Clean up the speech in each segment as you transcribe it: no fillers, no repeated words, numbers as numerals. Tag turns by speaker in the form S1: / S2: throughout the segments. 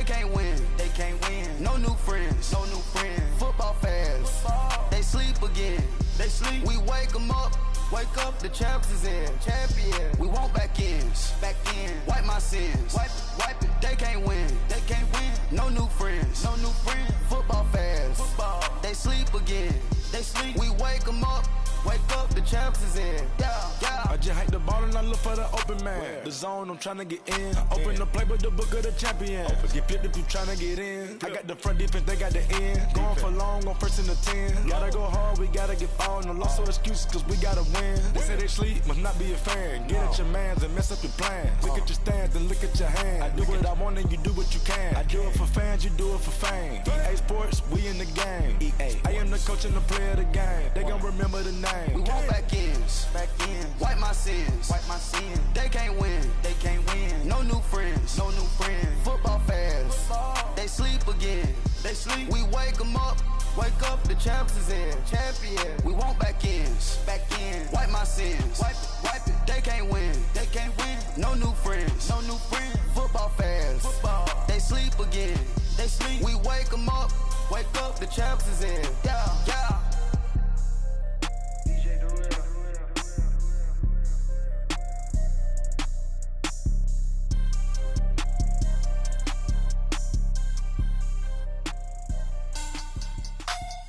S1: They can't win. They can't win. No new friends. No new friends. Football fans. They sleep again. They sleep. We wake them up. Wake up, the champs is in. Champion. We want back ins. Back in. Wipe my sins. Wipe it. They can't win. They can't win. No new friends. No new friends. Football fans. Football. They sleep again. They sleep. We wake them up. Wake up, the champs is in. Yeah, yeah.
S2: I just hike the ball and I look for the open man. Where? The zone, I'm trying to get in. Open the playbook, the book of the champion. Get flipped if you trying to get in. I got the front defense, they got the end. Going for long, on first and the 10. Gotta go hard, we gotta get all. No loss or excuses, cause we gotta win. They say they sleep, must not be a fan. Get at your mans and mess up your plans. Look at your stands and look at your hands. I do what I want and you do what you can. I do it for fans, you do it for fame. EA Sports, we in the game. EA. I am the coach and the player of the game. They gon' remember the name.
S1: We want back ins. Back ins. Wipe my sins. Wipe my sins. They can't win. They can't win. No new friends. No new friends. Football fans. Football. They sleep again. They sleep. We wake them up. Wake up, the champs is in. Champion. We want back ins. Back in. Wipe my sins. Wipe it. They can't win. They can't win. No new friends. No new friends. Football fans. Football. They sleep again. They sleep. We wake them up. Wake up, the champs is in. Yeah, yeah.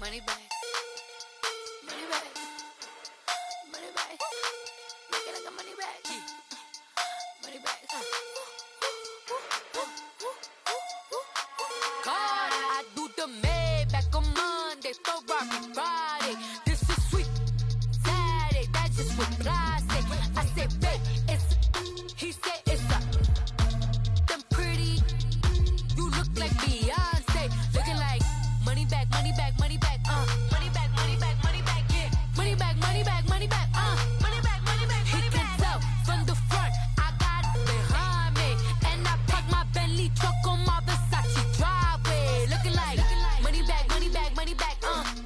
S3: Money back. Money back. Money back. Make it like a money back. Money back. God, I do the Maybach on Monday, Ferrari Friday. This is sweet Saturday. That's just what I say. I say, babe, it's. He said it's a. Them pretty. You look like Beyonce. Looking like money back, money back, money back. Money back, money back, money back, yeah. Money back, money back, money back, money back, money back, money back. He can tell from the front, I got it behind me. And I park my Bentley truck on my Versace driveway. Looking like money back, money back, money back,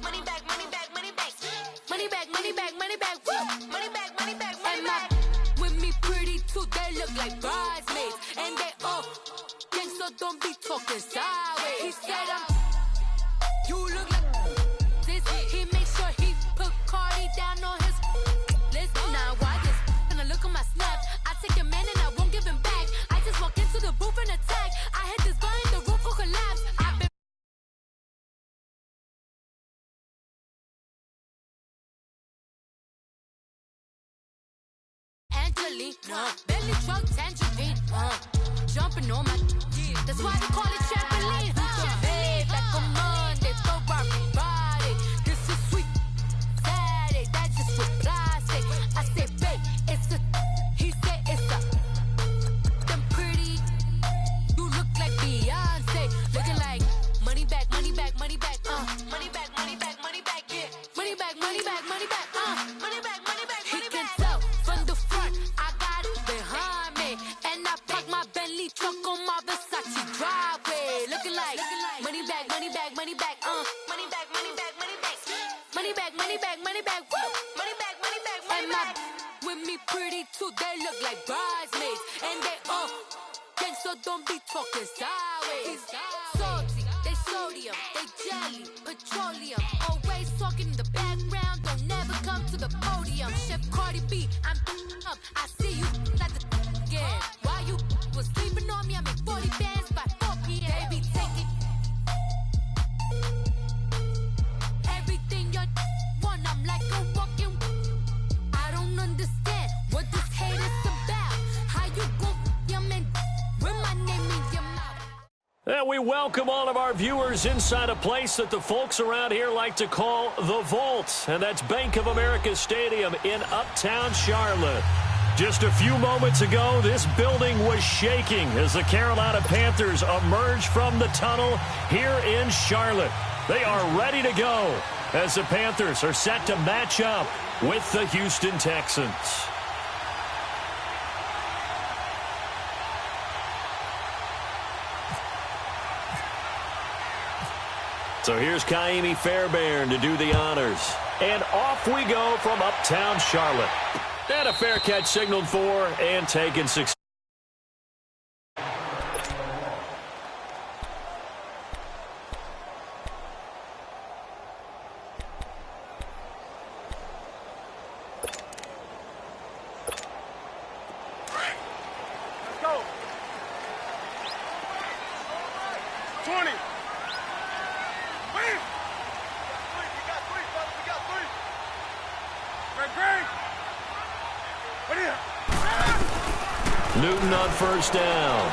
S3: money back, money back, money back. Money back, money back, money back, woo. Money back, money back, money back. With me pretty too, they look like bridesmaids. And they all gang, so don't be talking sideways. He said you look like this. He makes sure he put Cardi down on his list. Now why this? Gonna look at my snap. I take a man and I won't give him back. I just walk into the booth and attack. I hit this guy in the roof will collapse. I've been Angelina, belly truck tangerine, jumping on my. That's why they call it trampoline. Back on Monday, Ferrari Friday. This is sweet Saturday. That's just what I say. I say, babe, it's a. He said it's a. Them pretty. You look like Beyonce. Looking like money back, money back, money back. Money back, money back, money back. Yeah. Money back, money back, money back. Money back, money back, money back. He can tell from the front, I got it behind me. And I park my Bentley truck on my Versace driveway. Looking like money back, money back, money back. Money back, money back, money back. Money back, money back, money back. Woo. Money back, money back, money back. With me pretty too, they look like bridesmaids. And they all gang, so don't be talking sideways. Salty, they sodium, they jelly, petroleum. Always talking in the background, don't never come to the podium. Chef Cardi B, I'm up. I see you like the again. Why you was sleeping on me? I make 40 bands by 4 p.m. They be taking everything you want. I'm like a walking. I don't understand what this hate is about. How you go your man with my name in your mouth?
S4: And we welcome all of our viewers inside a place that the folks around here like to call the Vault. And that's Bank of America Stadium in Uptown Charlotte. Just a few moments ago, this building was shaking as the Carolina Panthers emerged from the tunnel here in Charlotte. They are ready to go as the Panthers are set to match up with the Houston Texans. So here's Kaimi Fairbairn to do the honors. And off we go from Uptown Charlotte. And a fair catch signaled for and taken 6.
S2: 20.
S4: Newton on first down.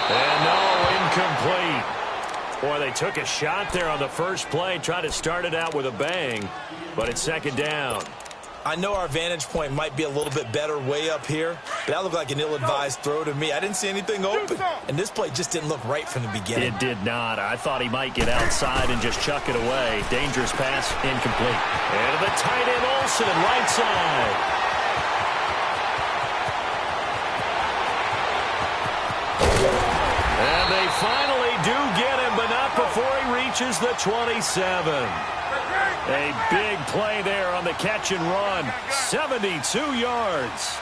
S4: And no, incomplete. Boy, they took a shot there on the first play, tried to start it out with a bang, but it's second down.
S5: I know our vantage point might be a little bit better way up here, but that looked like an ill-advised throw to me. I didn't see anything open, and this play just didn't look right from the beginning.
S4: It did not. I thought he might get outside and just chuck it away. Dangerous pass, incomplete. And the tight end Olsen, right side. And they finally do get him, but not before he reaches the 27. A big play there on the catch and run. 72 yards.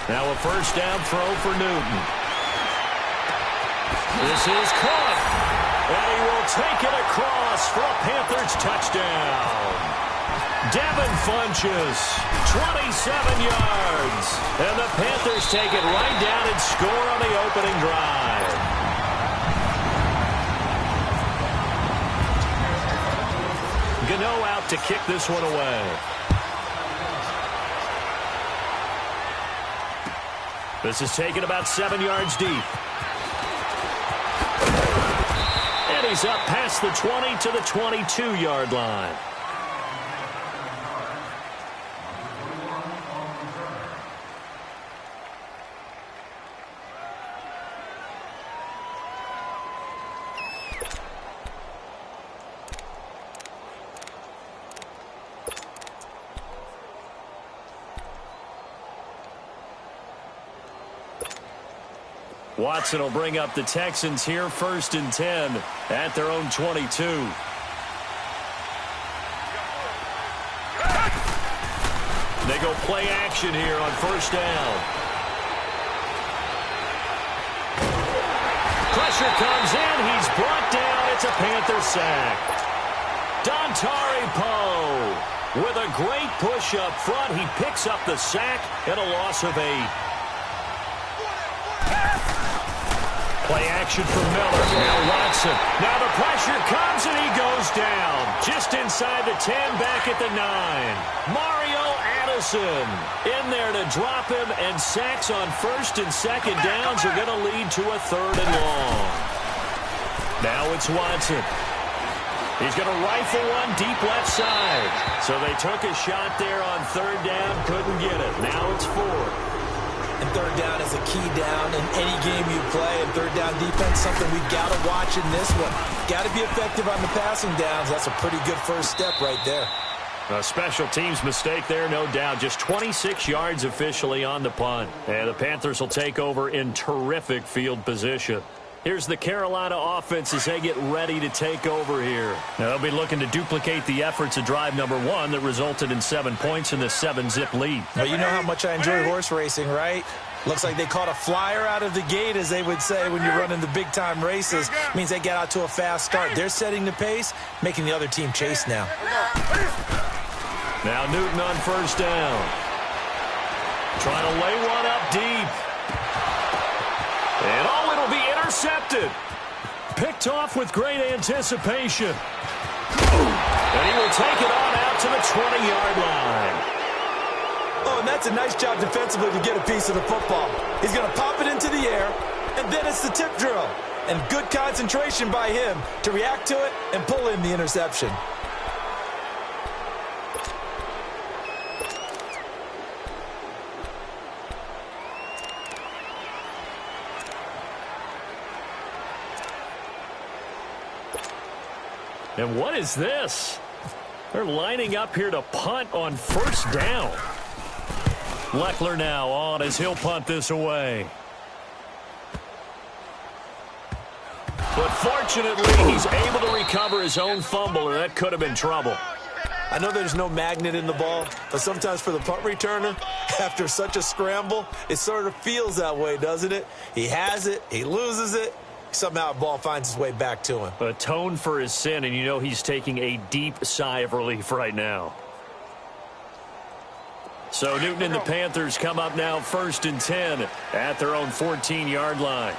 S4: Now a first down throw for Newton. This is caught. And he will take it across for a Panthers touchdown. Devin Funches, 27 yards. And the Panthers take it right down and score on the opening drive. Gano out to kick this one away. This is taken about 7 yards deep. And he's up past the 20 to the 22-yard line. Watson will bring up the Texans here, 1st and 10 at their own 22. They go play action here on first down. Pressure comes in. He's brought down. It's a Panther sack. Dontari Poe with a great push up front. He picks up the sack and a loss of 8. Play action for Miller. Now Watson. Now the pressure comes and he goes down. Just inside the 10, back at the 9. Mario Addison in there to drop him, and sacks on 1st and 2nd downs are going to lead to a 3rd and long. Now it's Watson. He's going to rifle one deep left side. So they took a shot there on 3rd down, couldn't get it. Now it's 4th.
S5: And 3rd down is a key down in any game you play. And 3rd down defense, something we've got to watch in this one. Got to be effective on the passing downs. That's a pretty good first step right there.
S4: A special teams mistake there, no doubt. Just 26 yards officially on the punt. And the Panthers will take over in terrific field position. Here's the Carolina offense as they get ready to take over here. Now, they'll be looking to duplicate the efforts of drive number 1 that resulted in 7 points in the 7-zip lead.
S5: Well, you know how much I enjoy horse racing, right? Looks like they caught a flyer out of the gate, as they would say when you're running the big-time races. Means they get out to a fast start. They're setting the pace, making the other team chase now.
S4: Now Newton on first down. Trying to lay one up deep. And it'll be intercepted. Picked off with great anticipation. And he will take it on out to the 20-yard line.
S5: Oh, and that's a nice job defensively to get a piece of the football. He's going to pop it into the air, and then it's the tip drill. And good concentration by him to react to it and pull in the interception.
S4: And what is this? They're lining up here to punt on first down. Leckler now on as he'll punt this away. But fortunately, he's able to recover his own fumble, or that could have been trouble.
S5: I know there's no magnet in the ball, but sometimes for the punt returner, after such a scramble, it sort of feels that way, doesn't it? He has it, he loses it. Somehow the ball finds its way back to him.
S4: Atone for his sin, and you know he's taking a deep sigh of relief right now. So Newton and the Panthers come up now 1st and 10 at their own 14-yard line.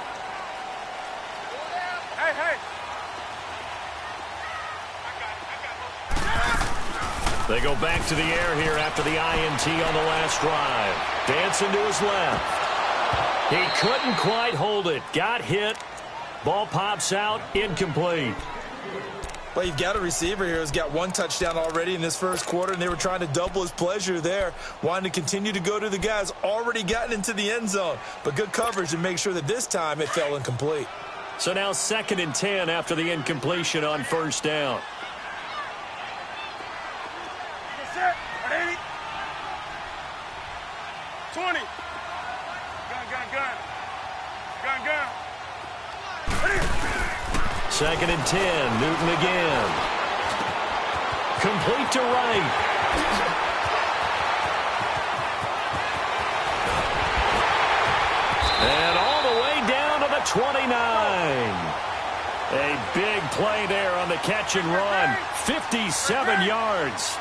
S4: They go back to the air here after the INT on the last drive. Dancing to his left. He couldn't quite hold it. Got hit. Ball pops out. Incomplete.
S5: Well, you've got a receiver here who's got 1 touchdown already in this first quarter, and they were trying to double his pleasure there, wanting to continue to go to the guys already gotten into the end zone. But good coverage to make sure that this time it fell incomplete.
S4: So now 2nd and 10 after the incompletion on 1st down.
S2: Set. 20. Gun.
S4: 2nd and 10. Newton again. Complete to right. And all the way down to the 29. A big play there on the catch and run. 57 yards.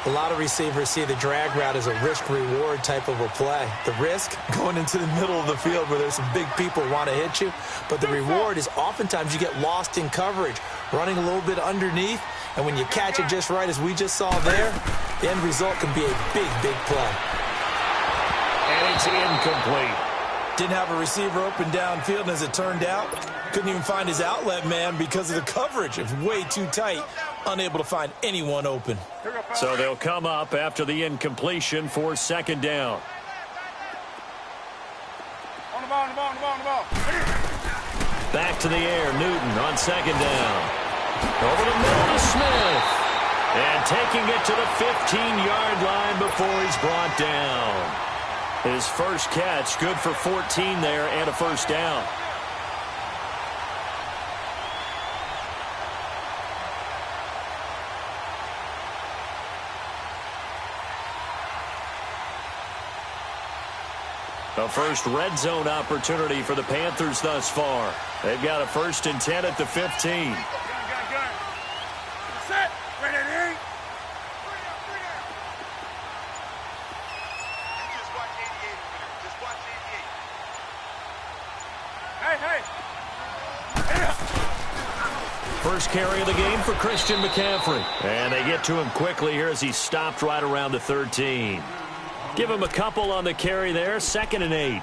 S5: A lot of receivers see the drag route as a risk-reward type of a play. The risk, going into the middle of the field where there's some big people who want to hit you. But the reward is oftentimes you get lost in coverage, running a little bit underneath. And when you catch it just right, as we just saw there, the end result can be a big, big play.
S4: And it's incomplete.
S5: Didn't have a receiver open downfield, and as it turned out, couldn't even find his outlet man because of the coverage. It's way too tight, unable to find anyone open.
S4: So they'll come up after the incompletion for 2nd down.
S2: On the ball.
S4: Back to the air, Newton on 2nd down. Over the middle to Smith. And taking it to the 15-yard line before he's brought down. His first catch, good for 14 there and a 1st down. The first red zone opportunity for the Panthers thus far. They've got a 1st and 10 at the 15.
S2: Gun. Set. Ready.
S6: Just watch 88 a minute. Just watch 88.
S4: First carry of the game for Christian McCaffrey. And they get to him quickly here as he stopped right around the 13. Give him a couple on the carry there. 2nd and 8.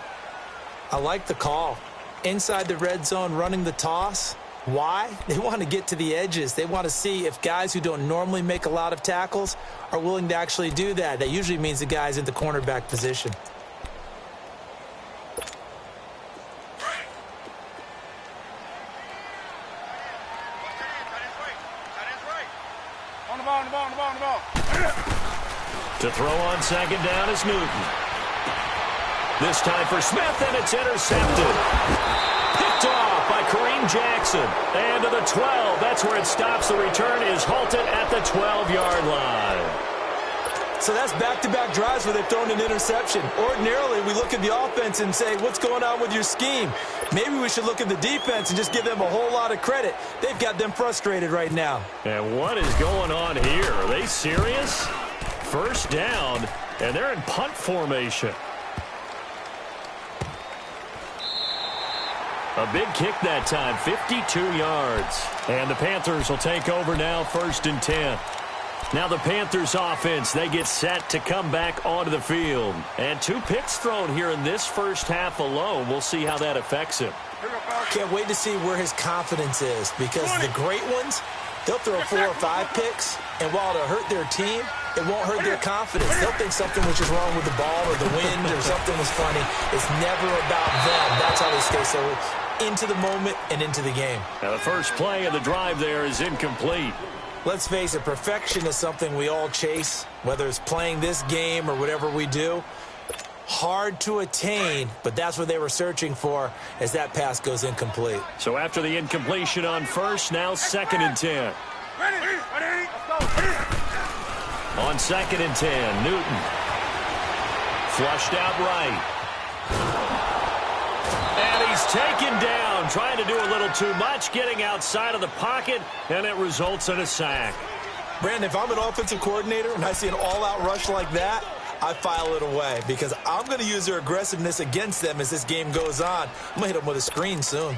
S5: I like the call. Inside the red zone, running the toss. Why? They want to get to the edges. They want to see if guys who don't normally make a lot of tackles are willing to actually do that. That usually means the guy's in the cornerback position.
S2: On the ball.
S4: To throw on 2nd down is Newton. This time for Smith, and it's intercepted. Picked off by Kareem Jackson. And to the 12. That's where it stops. The return is halted at the 12-yard line.
S5: So that's back-to-back drives where they've thrown an interception. Ordinarily, we look at the offense and say, what's going on with your scheme? Maybe we should look at the defense and just give them a whole lot of credit. They've got them frustrated right now.
S4: And what is going on here? Are they serious? 1st down, and they're in punt formation. A big kick that time, 52 yards. And the Panthers will take over now, 1st and 10. Now the Panthers offense, they get set to come back onto the field. And 2 picks thrown here in this first half alone. We'll see how that affects him.
S5: Can't wait to see where his confidence is, because the great ones, they'll throw 4 or 5 picks, and while it'll hurt their team, it won't hurt their confidence. They'll think something was just wrong with the ball or the wind or something was funny. It's never about them. That's how they stay so into the moment and into the game.
S4: Now the first play of the drive there is incomplete.
S5: Let's face it, perfection is something we all chase, whether it's playing this game or whatever we do. Hard to attain, but that's what they were searching for as that pass goes incomplete.
S4: So after the incompletion on 1st, now 2nd and 10.
S2: Ready.
S4: On 2nd and 10, Newton. Flushed out right. And he's taken down, trying to do a little too much, getting outside of the pocket, and it results in a sack.
S5: Brandon, if I'm an offensive coordinator and I see an all-out rush like that, I file it away because I'm going to use their aggressiveness against them as this game goes on. I'm going to hit them with a screen soon.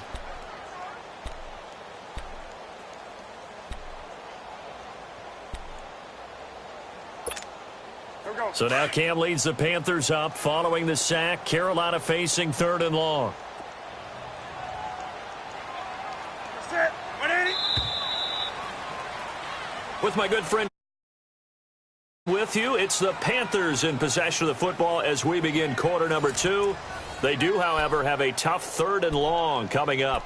S4: So now Cam leads the Panthers up following the sack. Carolina facing 3rd and long. With my good friend with you, it's the Panthers in possession of the football as we begin quarter number 2. They do, however, have a tough 3rd and long coming up.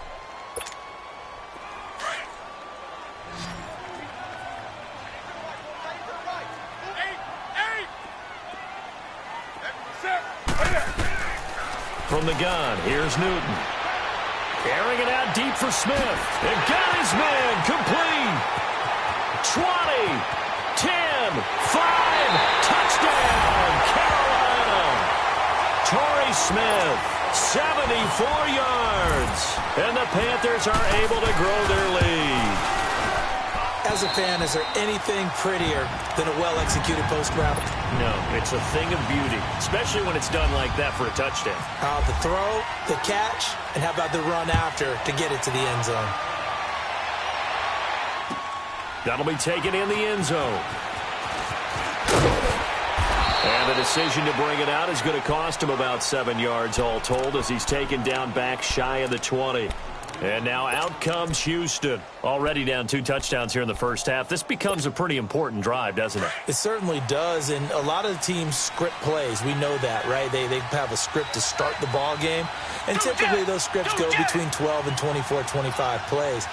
S4: From the gun, here's Newton. Carrying it out deep for Smith. And got his man complete. 20, 10, 5, touchdown, Carolina. Torrey Smith, 74 yards. And the Panthers are able to grow their lead.
S5: As a fan, is there anything prettier than a well-executed post route?
S4: No, it's a thing of beauty, especially when it's done like that for a touchdown.
S5: The throw, the catch, and how about the run after to get it to the end zone?
S4: That'll be taken in the end zone. And the decision to bring it out is going to cost him about 7 yards all told as he's taken down back shy of the 20. And now out comes Houston. Already down 2 touchdowns here in the first half. This becomes a pretty important drive, doesn't it?
S5: It certainly does, and a lot of the teams script plays. We know that, right? They have a script to start the ball game, and typically those scripts go between 12 and 24, 25 plays.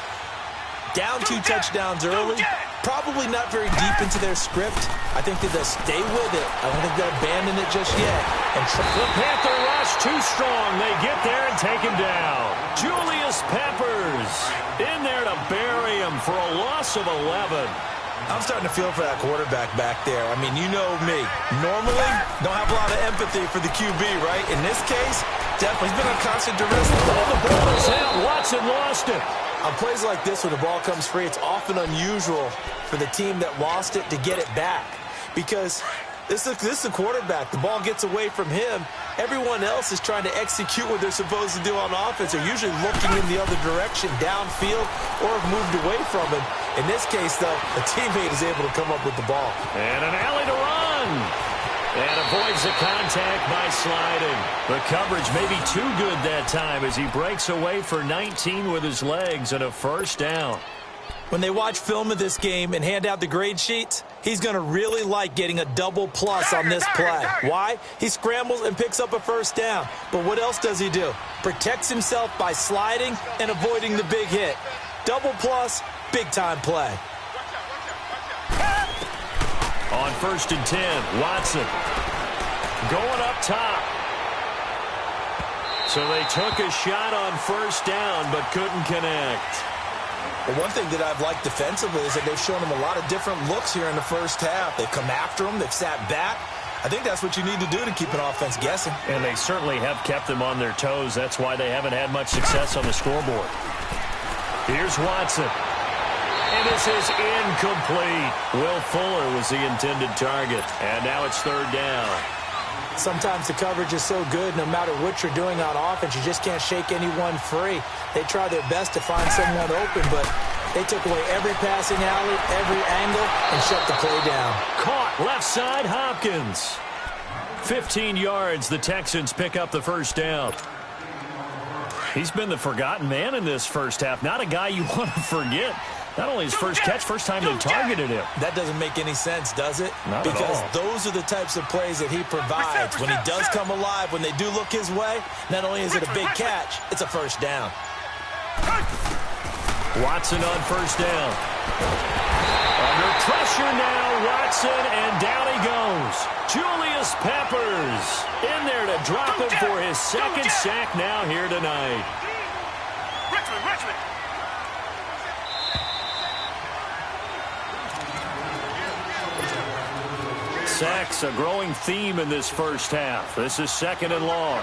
S5: Down 2 touchdowns early, probably not very deep into their script. I think that they'll stay with it. I don't think they'll abandon it just yet. And
S4: the Panther rush too strong. They get there and take him down. Julius Peppers in there to bury him for a loss of 11.
S5: I'm starting to feel for that quarterback back there. I mean, you know me. Normally, don't have a lot of empathy for the QB, right? In this case, definitely he's been on constant duress.
S4: The ball is out. Watson lost it.
S5: On plays like this where the ball comes free, it's often unusual for the team that lost it to get it back. Because this is a quarterback. The ball gets away from him. Everyone else is trying to execute what they're supposed to do on offense. They're usually looking in the other direction, downfield, or have moved away from him. In this case, though, a teammate is able to come up with the ball.
S4: And an alley to run. And avoids the contact by sliding. The coverage may be too good that time as he breaks away for 19 with his legs and a first down.
S5: When they watch film of this game and hand out the grade sheets, he's going to really like getting a double plus on this play. Why? He scrambles and picks up a first down. But what else does he do? Protects himself by sliding and avoiding the big hit. Double plus, big-time play.
S4: On 1st and 10, Watson going up top. So they took a shot on first down but couldn't connect.
S5: Well, one thing that I've liked defensively is that they've shown him a lot of different looks here in the first half. They've come after him. They've sat back. I think that's what you need to do to keep an offense guessing.
S4: And they certainly have kept them on their toes. That's why they haven't had much success on the scoreboard. Here's Watson. And this is incomplete. Will Fuller was the intended target. And now it's 3rd down.
S5: Sometimes the coverage is so good, no matter what you're doing on offense, you just can't shake anyone free. They try their best to find someone open, but they took away every passing alley, every angle, and shut the play down.
S4: Caught left side, Hopkins. 15 yards, the Texans pick up the first down. He's been the forgotten man in this first half. Not a guy you want to forget. Not only his first catch, first time they targeted him.
S5: That doesn't make any sense, does it?
S4: Not
S5: because
S4: at all.
S5: Those are the types of plays that he provides. When he does come alive, when they do look his way, not only is it a big catch, it's a first down.
S4: Watson on first down. Under pressure now, Watson, and down he goes. Julius Peppers in there to drop him for his second sack now here tonight.
S6: Richmond.
S4: Sacks, a growing theme in this first half. This is 2nd and long.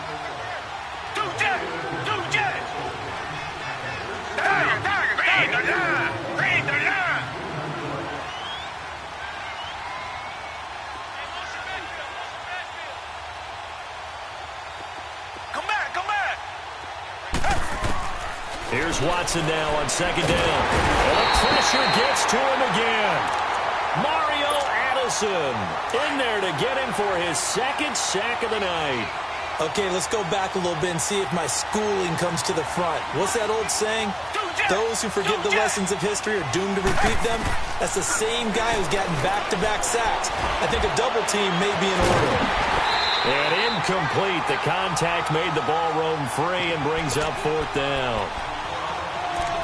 S4: Here's Watson now on second down. And the pressure gets to him again. Mario Addison in there to get him for his second sack of the night.
S5: Okay, let's go back a little bit and see if my schooling comes to the front. What's that old saying? Those who forget the lessons of history are doomed to repeat them. That's the same guy who's gotten back-to-back sacks. I think a double team may be in order.
S4: And incomplete. The contact made the ball roam free and brings up fourth down.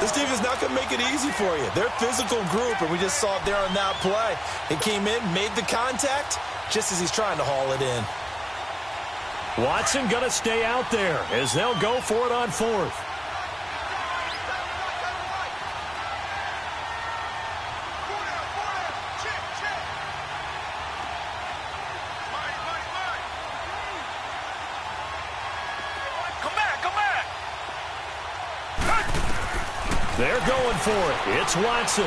S5: This team is not going to make it easy for you. They're a physical group, and we just saw it there on that play. He came in, made the contact, just as he's trying to haul it in.
S4: Watson going to stay out there as they'll go for it on fourth. They're going for it. It's Watson.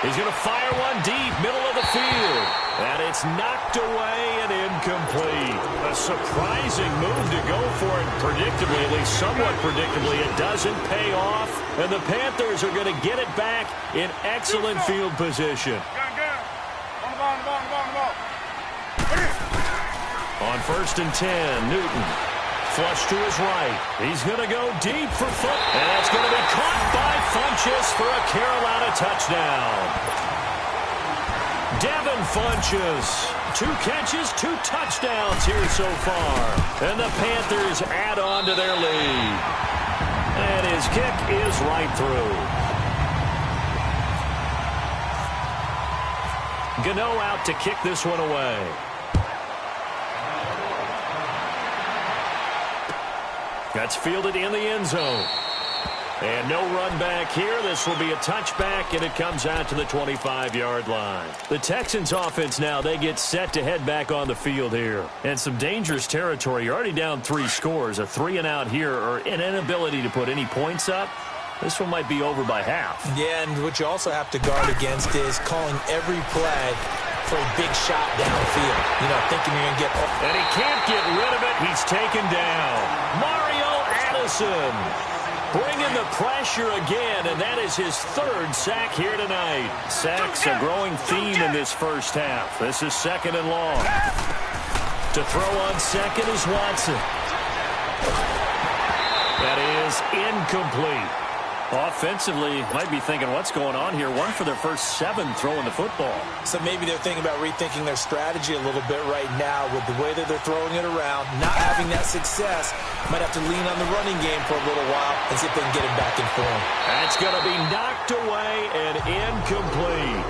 S4: He's going to fire one deep, middle of the field. And it's knocked away and incomplete. A surprising move to go for it predictably, at least somewhat predictably. It doesn't pay off. And the Panthers are going to get it back in excellent field position. On 1st and 10, Newton. Flush to his right. He's going to go deep for foot. And it's going to be caught by Funchess for a Carolina touchdown. Devin Funchess. 2 catches, 2 touchdowns here so far. And the Panthers add on to their lead. And his kick is right through. Gano out to kick this one away. That's fielded in the end zone. And no run back here. This will be a touchback, and it comes out to the 25-yard line. The Texans offense now, they get set to head back on the field here. And some dangerous territory. You're already down 3 scores. A 3-and-out here, or an inability to put any points up. This one might be over by half. Yeah, and what you also have to guard against is calling every play for a big shot downfield. You know, thinking you're going to get... And he can't get rid of it. He's taken down. Mario Addison bringing the pressure again, and that is his 3rd sack here tonight. Sacks a growing theme in this first half. This is 2nd and long. To throw on second is Watson. That is incomplete. Offensively, might be thinking, what's going on here? 1 for their first 7 throwing the football. So maybe they're thinking about rethinking their strategy a little bit right now with the way that they're throwing it around, not having that success. Might have to lean on the running game for a little while and see if they can get him back in form. That's going to be knocked away and incomplete.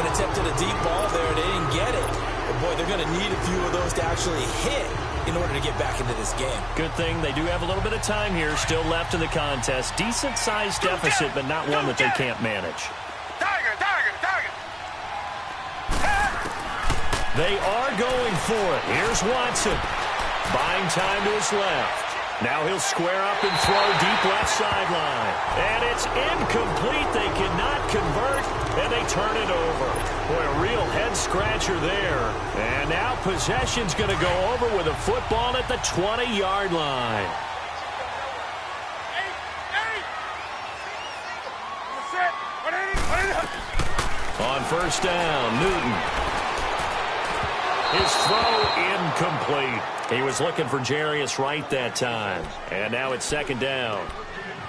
S4: And attempted a deep ball there, and they didn't get it. But boy, they're going to need a few of those to actually hit in order to get back into this game. Good thing they do have a little bit of time here still left in the contest. Decent-sized deficit, but not one that they can't manage. They are going for it. Here's Watson. Buying time to his left. Now he'll square up and throw deep left sideline. And it's incomplete. They cannot convert, and they turn it over. Boy, a real head-scratcher there. And now possession's going to go over with a football at the 20-yard line. On 1st down, Newton. His throw incomplete. He was looking for Jarius Wright that time. And now it's 2nd down.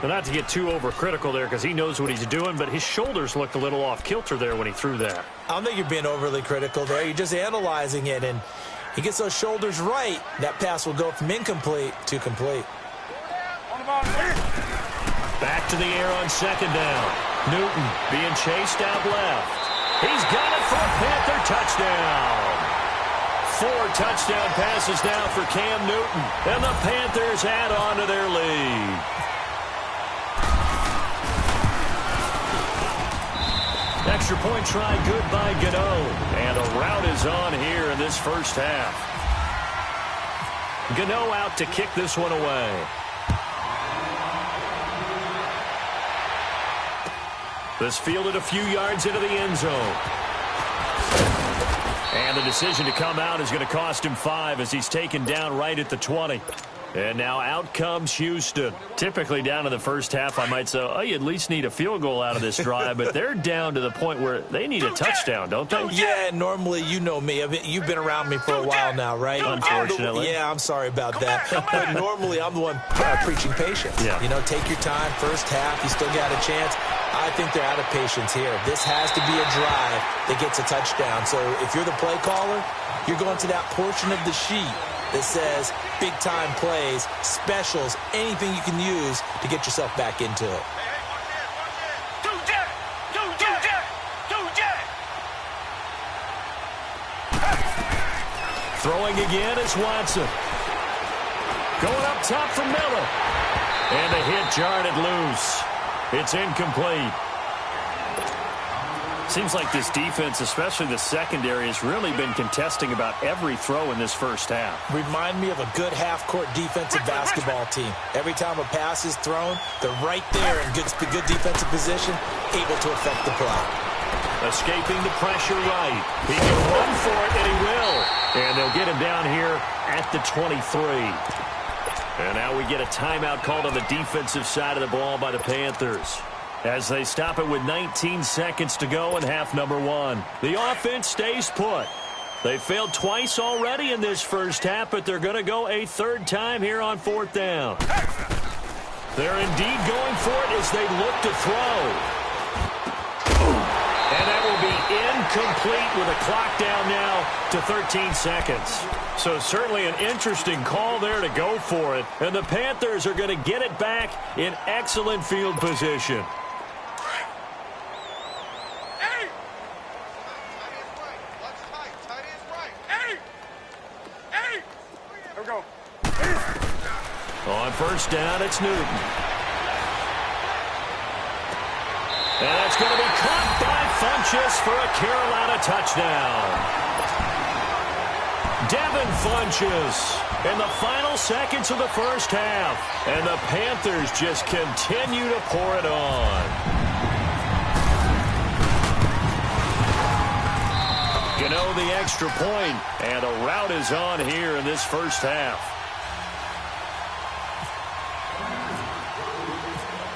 S4: Well, not to get too overcritical there because he knows what he's doing, but his shoulders looked a little off kilter there when he threw that. I don't think you're being overly critical there. You're just analyzing it, and he gets those shoulders right. That pass will go from incomplete to complete. Back to the air on 2nd down. Newton being chased out left. He's got it for a Panther touchdown. 4 touchdown passes now for Cam Newton. And the Panthers add on to their lead. Extra point try good by Gano. And a rout is on here in this first half. Gano out to kick this one away. This fielded a few yards into the end zone. And the decision to come out is going to cost him 5 as he's taken down right at the 20. And now out comes Houston. Typically down in the first half, I might say, oh, you at least need a field goal out of this drive, but they're down to the point where they need a touchdown, don't they?
S5: Yeah, normally, you know me. I mean, you've been around me for a while now, right?
S4: Unfortunately.
S5: Yeah, I'm sorry about that. But normally, I'm the one preaching patience.
S4: Yeah.
S5: You know, take your time. First half, you still got a chance. I think they're out of patience here. This has to be a drive that gets a touchdown. So if you're the play caller, you're going to that portion of the sheet that says big-time plays, specials, anything you can use to get yourself back into it.
S4: Throwing again is Watson. Going up top for Miller. And the hit jarred it loose. It's incomplete. Seems like this defense, especially the secondary, has really been contesting about every throw in this first half.
S5: Remind me of a good half-court defensive basketball team. Every time a pass is thrown, they're right there in good defensive position, able to affect the play.
S4: Escaping the pressure right. He can run for it, and he will. And they'll get him down here at the 23. And now we get a timeout called on the defensive side of the ball by the Panthers, as they stop it with 19 seconds to go in half number one. The offense stays put. They failed twice already in this first half, but they're going to go a third time here on fourth down. They're indeed going for it as they look to throw. And that will be incomplete with a clock down now to 13 seconds. So certainly an interesting call there to go for it. And the Panthers are going to get it back in excellent field position. On first down, it's Newton. And that's going to be caught by Funchess for a Carolina touchdown. Devin Funchess in the final seconds of the first half. And the Panthers just continue to pour it on. Gano the extra point, and a rout is on here in this first half.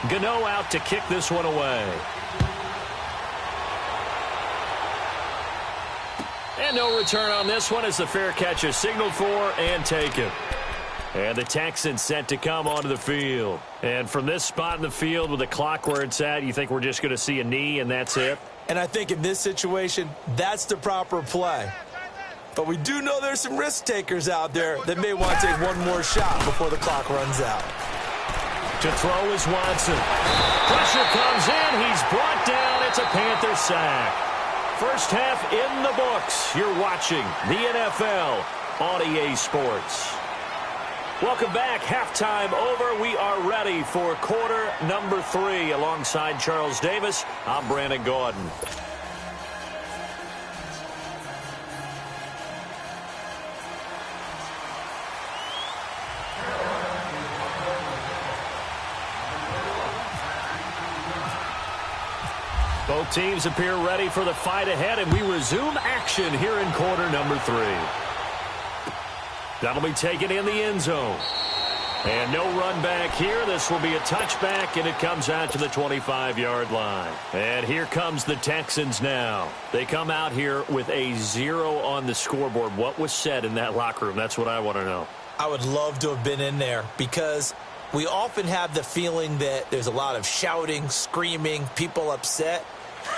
S4: Gano out to kick this one away. And no return on this one as the fair catch is signaled for and taken. And the Texans set to come onto the field. And from this spot in the field with the clock where it's at, you think we're just going to see a knee and that's it?
S5: And I think in this situation, that's the proper play. But we do know there's some risk takers out there that may want to take one more shot before the clock runs out.
S4: To throw is Watson. Pressure comes in. He's brought down. It's a Panther sack. First half in the books. You're watching the NFL on EA Sports. Welcome back. Halftime over. We are ready for quarter number 3. Alongside Charles Davis, I'm Brandon Gordon. Both teams appear ready for the fight ahead, and we resume action here in quarter number 3. That'll be taken in the end zone. And no run back here. This will be a touchback, and it comes out to the 25-yard line. And here comes the Texans now. They come out here with a 0 on the scoreboard. What was said in that locker room? That's what I want to know.
S5: I would love to have been in there because we often have the feeling that there's a lot of shouting, screaming, people upset.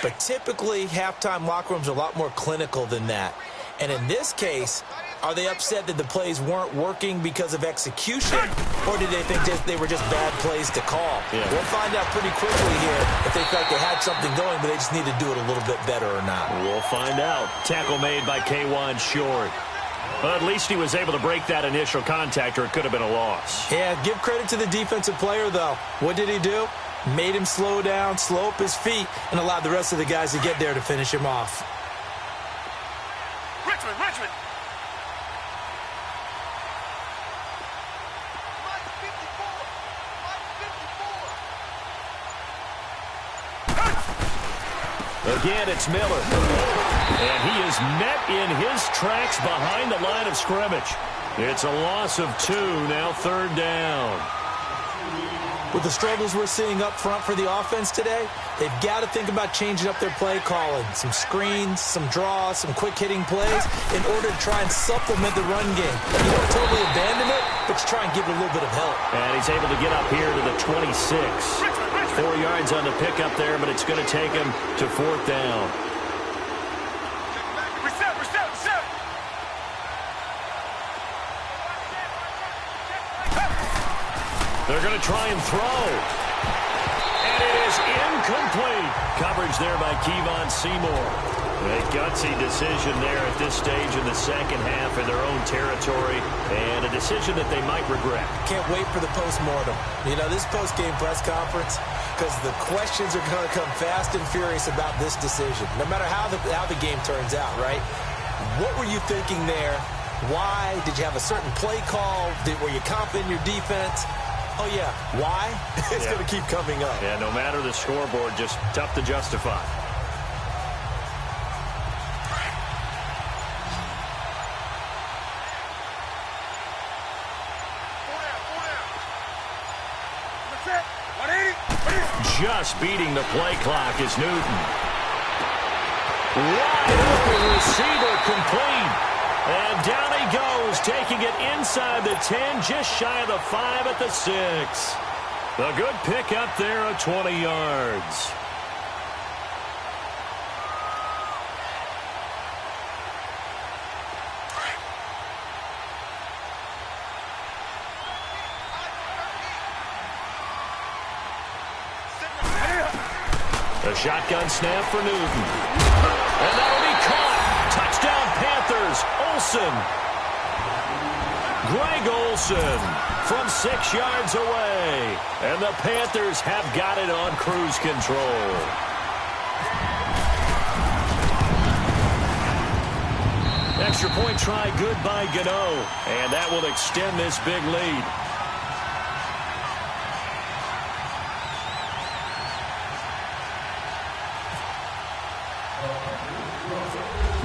S5: But typically, halftime locker rooms are a lot more clinical than that. And in this case, are they upset that the plays weren't working because of execution, or did they think they were just bad plays to call?
S4: Yeah.
S5: We'll find out pretty quickly here if they felt like they had something going, but they just need to do it a little bit better or not.
S4: We'll find out. Tackle made by K'Wan Short. But at least he was able to break that initial contact, or it could have been a loss.
S5: Yeah, give credit to the defensive player, though. What did he do? Made him slow down, slow up his feet, and allowed the rest of the guys to get there to finish him off.
S6: Richmond.
S4: Again, it's Miller. And he is met in his tracks behind the line of scrimmage. It's a loss of 2, now 3rd down.
S5: With the struggles we're seeing up front for the offense today, they've got to think about changing up their play calling. Some screens, some draws, some quick-hitting plays in order to try and supplement the run game. You don't totally abandon it, but you try and give it a little bit of help.
S4: And he's able to get up here to the 26. 4 yards on the pickup there, but it's going to take him to 4th down.
S6: Reset.
S4: They're going to try and throw. And it is incomplete. Coverage there by Kevon Seymour. A gutsy decision there at this stage in the second half in their own territory. And a decision that they might regret.
S5: Can't wait for the post-mortem. You know, this post-game press conference, because the questions are going to come fast and furious about this decision. No matter how the game turns out, right? What were you thinking there? Why? Did you have a certain play call? Were you confident in your defense? Oh, yeah. Why? It's going to keep coming up.
S4: Yeah, no matter the scoreboard, just tough to justify. Just beating the play clock is Newton. Wide open receiver complete. And down he goes, taking it inside the 10, just shy of the 5 at the 6. A good pick up there of 20 yards. A shotgun snap for Newton. And that'll be caught. Touchdown Panthers. Olsen. Greg Olsen from 6 yards away. And the Panthers have got it on cruise control. Extra point try good by Gano. And that will extend this big lead.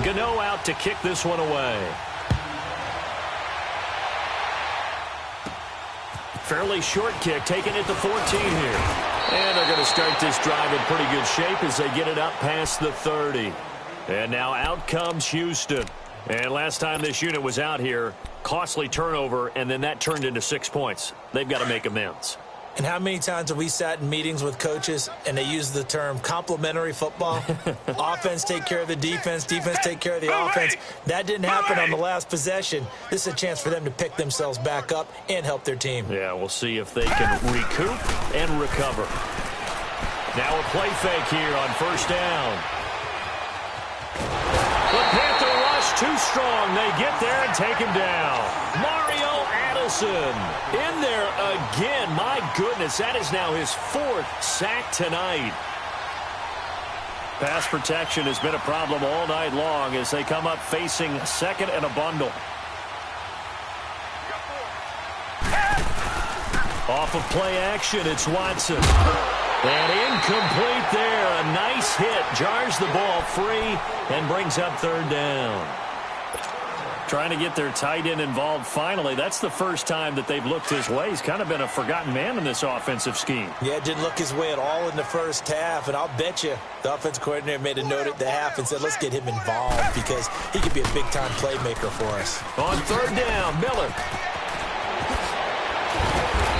S4: Gano out to kick this one away. Fairly short kick, taking it to 14 here. And they're going to start this drive in pretty good shape as they get it up past the 30. And now out comes Houston. And last time this unit was out here, costly turnover, and then that turned into 6 points. They've got to make amends.
S5: And how many times have we sat in meetings with coaches and they use the term complementary football? Offense take care of the defense, defense take care of the offense. That didn't happen on the last possession. This is a chance for them to pick themselves back up and help their team.
S4: Yeah, we'll see if they can recoup and recover. Now a play fake here on 1st down. The Panther rush too strong. They get there and take him down. Mario Addison in there again. My goodness, that is now his 4th sack tonight. Pass protection has been a problem all night long as they come up facing 2nd and a bundle. Off of play action, it's Watson. And incomplete there. A nice hit. Jars the ball free and brings up 3rd down. Trying to get their tight end involved finally. That's the first time that they've looked his way. He's kind of been a forgotten man in this offensive scheme.
S5: Yeah, didn't look his way at all in the first half. And I'll bet you the offensive coordinator made a note at the half and said, let's get him involved because he could be a big-time playmaker for us.
S4: On 3rd down, Miller.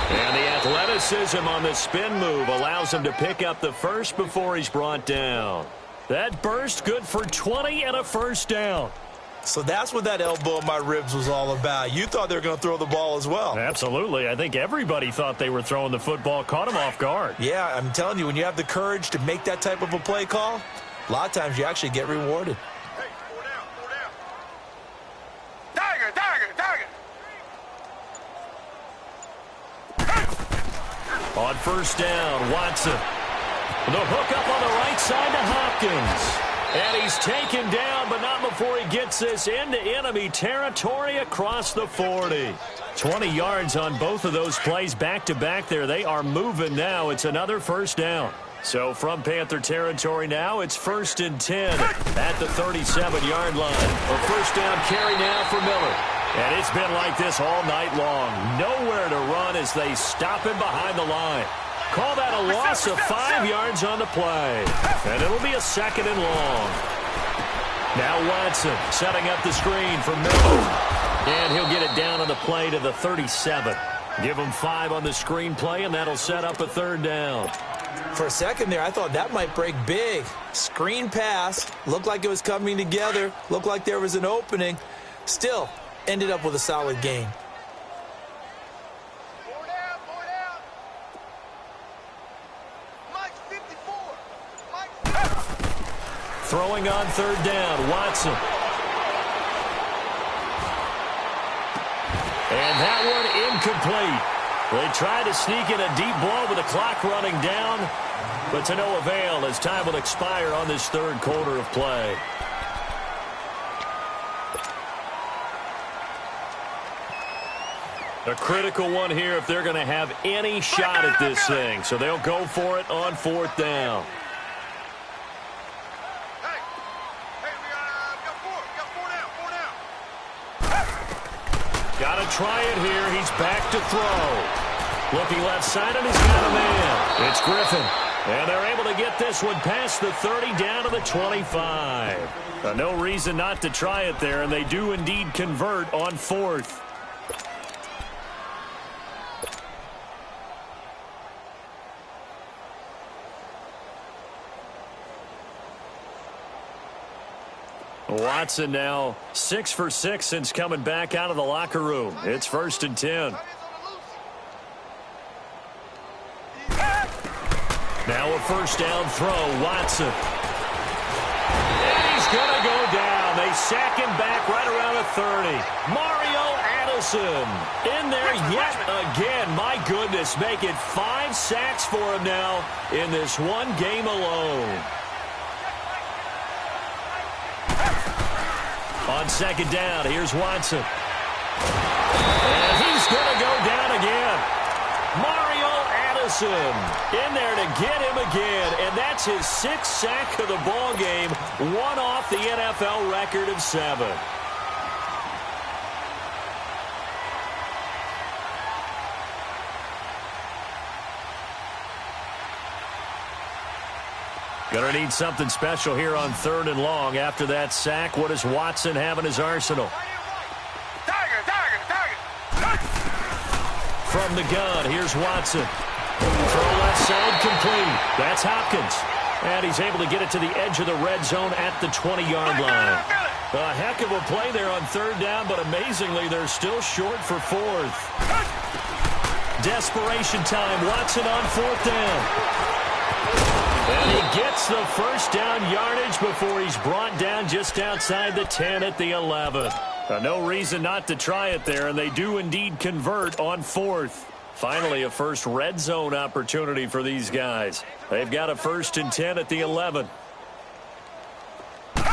S4: And the athleticism on the spin move allows him to pick up the first before he's brought down. That burst good for 20 and a 1st down.
S5: So that's what that elbow in my ribs was all about. You thought they were going to throw the ball as well.
S4: Absolutely. I think everybody thought they were throwing the football, caught him off guard.
S5: Yeah, I'm telling you, when you have the courage to make that type of a play call, a lot of times you actually get rewarded.
S6: Hey, 4 down. Tiger.
S4: On 1st down, Watson. The hook up on the right side to Hopkins. And he's taken down, but not before he gets this into enemy territory across the 40. 20 yards on both of those plays back-to-back there. They are moving now. It's another 1st down. So from Panther territory now, it's 1st and 10 at the 37-yard line. A first down carry now for Miller. And it's been like this all night long. Nowhere to run as they stop him behind the line. Call that a loss of 5 yards on the play. And it'll be a 2nd and long. Now Watson setting up the screen for Miller. And he'll get it down on the play to the 37. Give him 5 on the screenplay, and that'll set up a 3rd down.
S5: For a second there, I thought that might break big. Screen pass. Looked like it was coming together. Looked like there was an opening. Still, ended up with a solid gain.
S4: Throwing on 3rd down, Watson. And that one incomplete. They tried to sneak in a deep ball with the clock running down, but to no avail as time will expire on this 3rd quarter of play. A critical one here if they're going to have any shot at this thing. So they'll go for it on 4th down. Got to try it here. He's back to throw. Looking left side, and he's got a man. It's Griffin. And they're able to get this one past the 30 down to the 25. No reason not to try it there, and they do indeed convert on 4th. Watson now 6 for 6 since coming back out of the locker room. It's 1st and 10. Now a first down throw, Watson. And he's going to go down. They sack him back right around the 30. Mario Addison in there yet again. My goodness, making 5 sacks for him now in this one game alone. On 2nd down, here's Watson. And he's going to go down again. Mario Addison in there to get him again. And that's his 6th sack of the ball game, one off the NFL record of 7. Going to need something special here on 3rd and long. After that sack, what does Watson have in his arsenal? From the gun, here's Watson. Throw left side complete. That's Hopkins. And he's able to get it to the edge of the red zone at the 20-yard line. A heck of a play there on 3rd down, but amazingly, they're still short for 4th. Desperation time. Watson on 4th down. And he gets the first down yardage before he's brought down just outside the 10 at the 11. No reason not to try it there, and they do indeed convert on 4th. Finally, a first red zone opportunity for these guys. They've got a 1st and 10 at the 11. And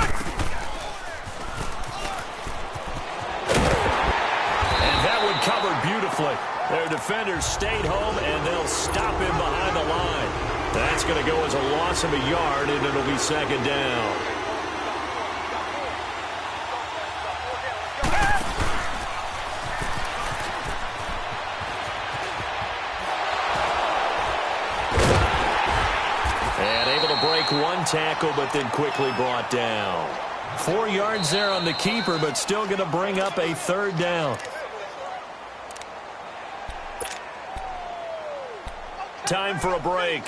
S4: that one covered beautifully. Their defenders stayed home, and they'll stop him behind the line. That's going to go as a loss of a yard, and it'll be 2nd down. And able to break one tackle, but then quickly brought down. 4 yards there on the keeper, but still going to bring up a 3rd down. Time for a break.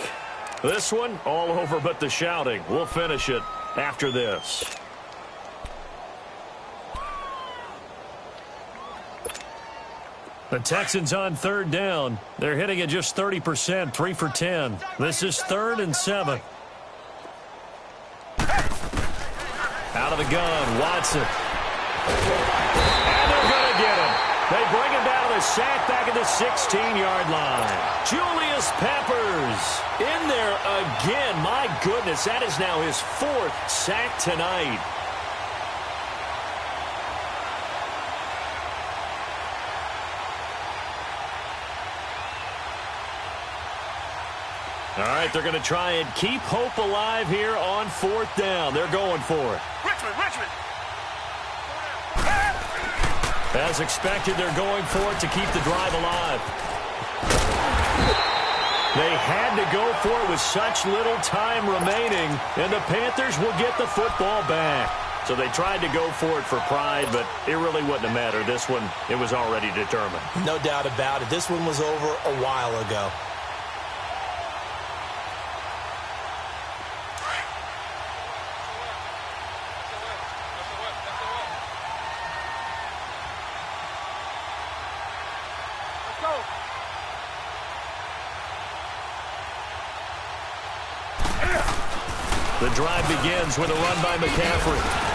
S4: This one, all over but the shouting. We'll finish it after this. The Texans on 3rd down. They're hitting at just 30%, 3 for 10. This is 3rd and 7. Out of the gun, Watson. And they're going to get him. They bring him down to the sack back at the 16-yard line. Julius Peppers in there again. My goodness, that is now his 4th sack tonight. All right, they're going to try and keep hope alive here on 4th down. They're going for it.
S6: Richmond.
S4: As expected, they're going for it to keep the drive alive. They had to go for it with such little time remaining, and the Panthers will get the football back. So they tried to go for it for pride, but it really wouldn't have mattered. This one, it was already determined.
S5: No doubt about it. This one was over a while ago.
S4: The drive begins with a run by McCaffrey.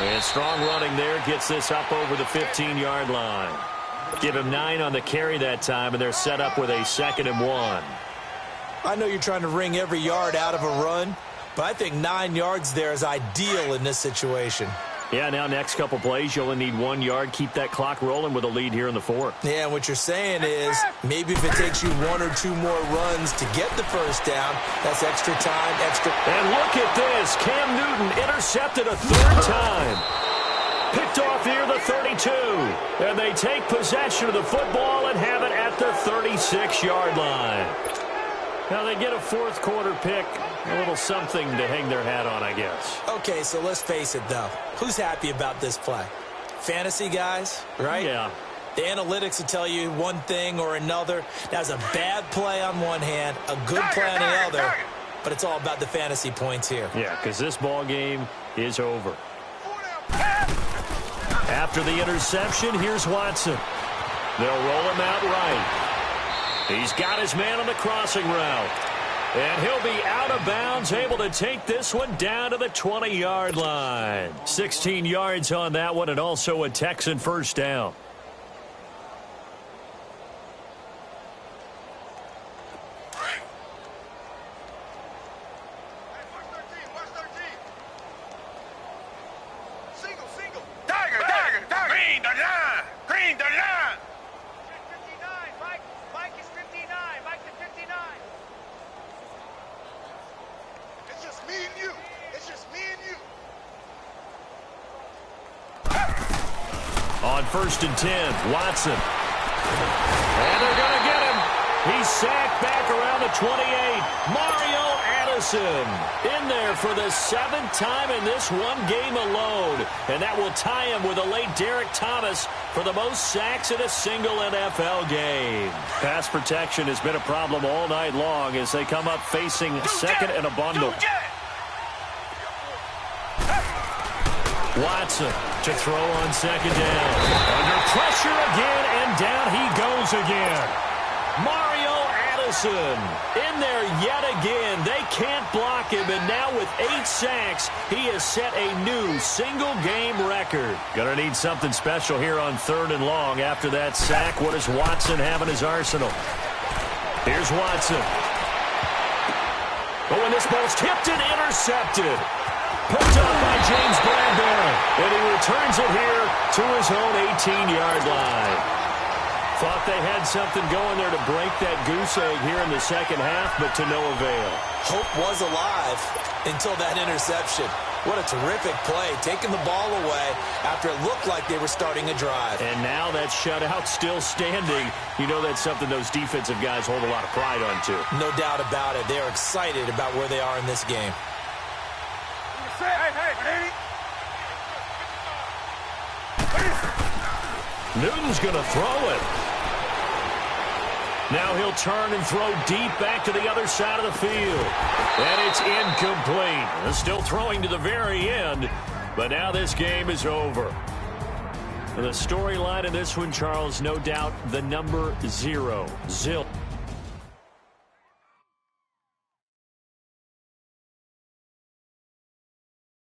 S4: And strong running there gets this up over the 15-yard line. Give him 9 on the carry that time, and they're set up with a 2nd and 1.
S5: I know you're trying to wring every yard out of a run, but I think 9 yards there is ideal in this situation.
S4: Yeah, now next couple plays, you only need 1 yard. Keep that clock rolling with a lead here in the 4th.
S5: Yeah, and what you're saying is maybe if it takes you 1 or 2 more runs to get the first down, that's extra time, extra...
S4: And look at this. Cam Newton intercepted a 3rd time. Picked off near the 32. And they take possession of the football and have it at the 36-yard line. Now they get a 4th quarter pick. A little something to hang their hat on, I guess.
S5: Okay, so let's face it, though. Who's happy about this play? Fantasy guys, right?
S4: Yeah.
S5: The analytics will tell you one thing or another. That's a bad play on one hand, a good play on the other, but it's all about the fantasy points here.
S4: Yeah, because this ball game is over. After the interception, here's Watson. They'll roll him out right. He's got his man on the crossing route. And he'll be out of bounds, able to take this one down to the 20-yard line. 16 yards on that one, and also a Texan first down.
S6: Green the line.
S7: 59, Mike is 59, Mike is 59.
S6: It's just me and you. It's just me and you.
S4: On 1st and 10, Watson. And they're going to get him. He's sacked back around the 28. Mario Addison in there for the 7th time in this one game alone. And that will tie him with the late Derek Thomas for the most sacks in a single NFL game. Pass protection has been a problem all night long as they come up facing 2nd and a bundle. Watson to throw on 2nd down. Under pressure again, and down he goes again. Mario Addison in there yet again. They can't block him, and now with 8 sacks, he has set a new single-game record. Gonna need something special here on 3rd and long. After that sack, what does Watson have in his arsenal? Here's Watson. Oh, and this ball's tipped and intercepted. Picked up by James Bradbury, and he returns it here to his own 18-yard line. Thought they had something going there to break that goose egg here in the 2nd half, but to no avail.
S5: Hope was alive until that interception. What a terrific play, taking the ball away after it looked like they were starting a drive.
S4: And now that shutout still standing. You know that's something those defensive guys hold a lot of pride on, too.
S5: No doubt about it. They're excited about where they are in this game.
S4: Newton's going to throw it. Now he'll turn and throw deep back to the other side of the field. And it's incomplete. Still throwing to the very end, but now this game is over. The storyline in this one, Charles, no doubt the number 0. Zill.